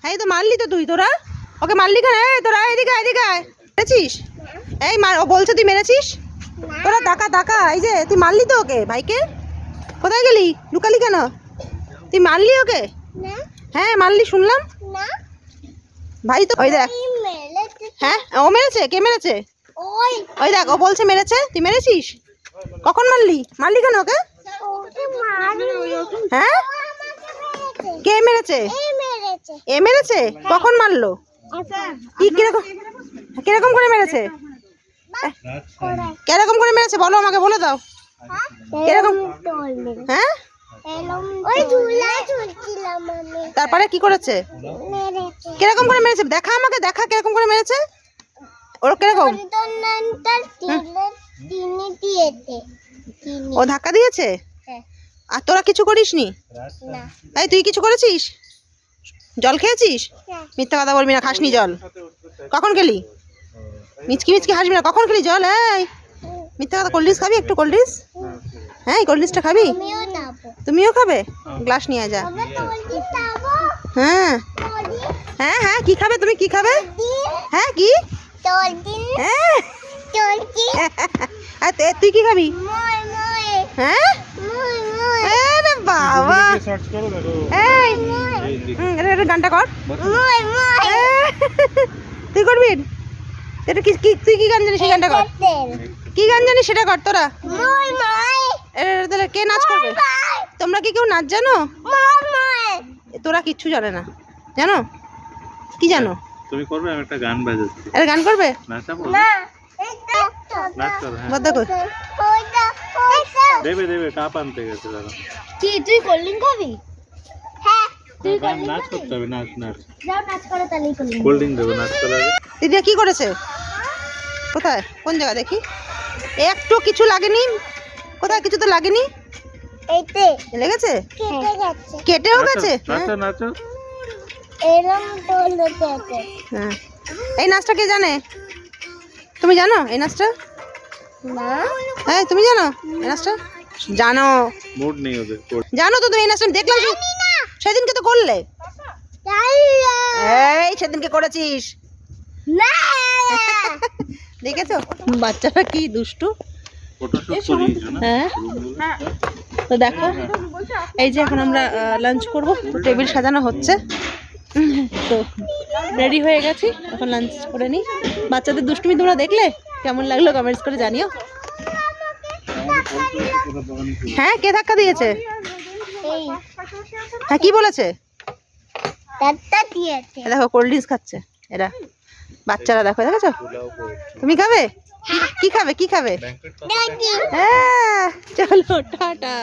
এই তো মারলি তো তুই, তোরা ওকে মারলি কেন? তোরা এদিকে এদিকে মেরেছিস? এই মার, ও বলছে তুই মেরেছিস। তোরা টাকা টাকা, এই যে তুই মারলি তো ওকে, ভাইকে। কোথায় গেলি, লুকালি কেন? তুই মারলি ওকে? হ্যাঁ মারলি, শুনলাম। ভাই তো ওই দেখ। হ্যাঁ ও মেরেছে? কে মেরেছে? ওই দেখ, ও বলছে মেরেছে। তুই মেরেছিস? কখন মারলি? মারলি কেন ওকে? হ্যাঁ কে মেরেছে? এ মেরেছে? কখন মারলো? কি কিরকম কিরকম করে মেরেছে? কিরকম করে মেরেছে বলো আমাকে, বলে দাও কিরকম। হ্যাঁ তারপরে কি করেছে? কিরকম করে মেরেছে দেখা আমাকে, দেখা কিরকম করে মেরেছে। ওর কিরকম? ও ধাক্কা দিয়েছে। আর তোরা কিছু করিসনি? এই তুই কিছু করেছিস? জল খেয়েছিস? মিথ্যা কথা বলবি না, খাসনি জল। কখন খেলি? মিচকি মিচকি হাসবি না, কখন খেলি জল? এই মিথ্যা কথা। কোল্ড ড্রিঙ্কস খাবি? একটু কোল্ড ড্রিঙ্কস। হ্যাঁ কোল্ড ড্রিঙ্কসটা খাবি? তুমিও খাবে? গ্লাস নিয়ে যা। হ্যাঁ হ্যাঁ হ্যাঁ কি খাবে তুমি, কি খাবে? হ্যাঁ কি? হ্যাঁ তুই কি খাবি? হ্যাঁ বাবা, এই গানটা কর। তুই করবি? তুই কি গান জানিস সেই গানটা কর। কি গান জানিস সেটা কর তোরা। তাহলে কে নাচ করবে? তোমরা কি কেউ নাচ জানো? তোরা কিচ্ছু জানে না, জানো? কি জানো? তুমি করবে? আমি একটা গান বাজাচ্ছি। আরে গান করবে? নাচাবো? নাচ কর। হ্যাঁ দেবে দেবে, কাপ আনতে গেছে দাদা। কি তুই কোল্ড ড্রিঙ্ক খাবি? হ্যাঁ তুই কোল্ড ড্রিঙ্ক নাচ করতে হবে। নাচ নাচ যাও নাচ করো, তাহলেই কোল্ড ড্রিঙ্ক। কোল্ড ড্রিঙ্ক দেবো নাচ করার আগে। দিদি কি করেছে? কোথায়, কোন জায়গা দেখি? একটু কিছু লাগেনি? কোথায় কিছু তো লাগেনি। এইতে লেগেছে? কেটে গেছে। কেটেও গেছে? নাচো নাচো। এরম দোলতে আছে। হ্যাঁ এই নাচটা কে জানে? তুমি জানো এই নাচটা? না হ্যাঁ তুমি জানো এই নাচটা? জানো? মুড নেই ওদের। জানো তো তুমি এই নাচটা? দেখলাম সেদিনকে তো করলে। এই সেদিনকে করেছিস না দেখেছো বাচ্চারা কি দুষ্টু। হ্যাঁ তো দেখো, এই যে এখন আমরা লাঞ্চ করব, টেবিল সাজানো হচ্ছে। তো রেডি হয়ে গেছি, এখন লাঞ্চ করে নিই। বাচ্চাদের দুষ্টুমি তোমরা দেখলে কেমন লাগলো কমেন্টস করে জানিও। হ্যাঁ কে ধাক্কা দিয়েছে? হ্যাঁ কি বলেছে? দেখো কোল্ড ড্রিঙ্কস খাচ্ছে এরা, বাচ্চারা। দেখো দেখেছো? তুমি খাবে? কি খাবে? কি খাবে? হ্যাঁ চলো টাটা।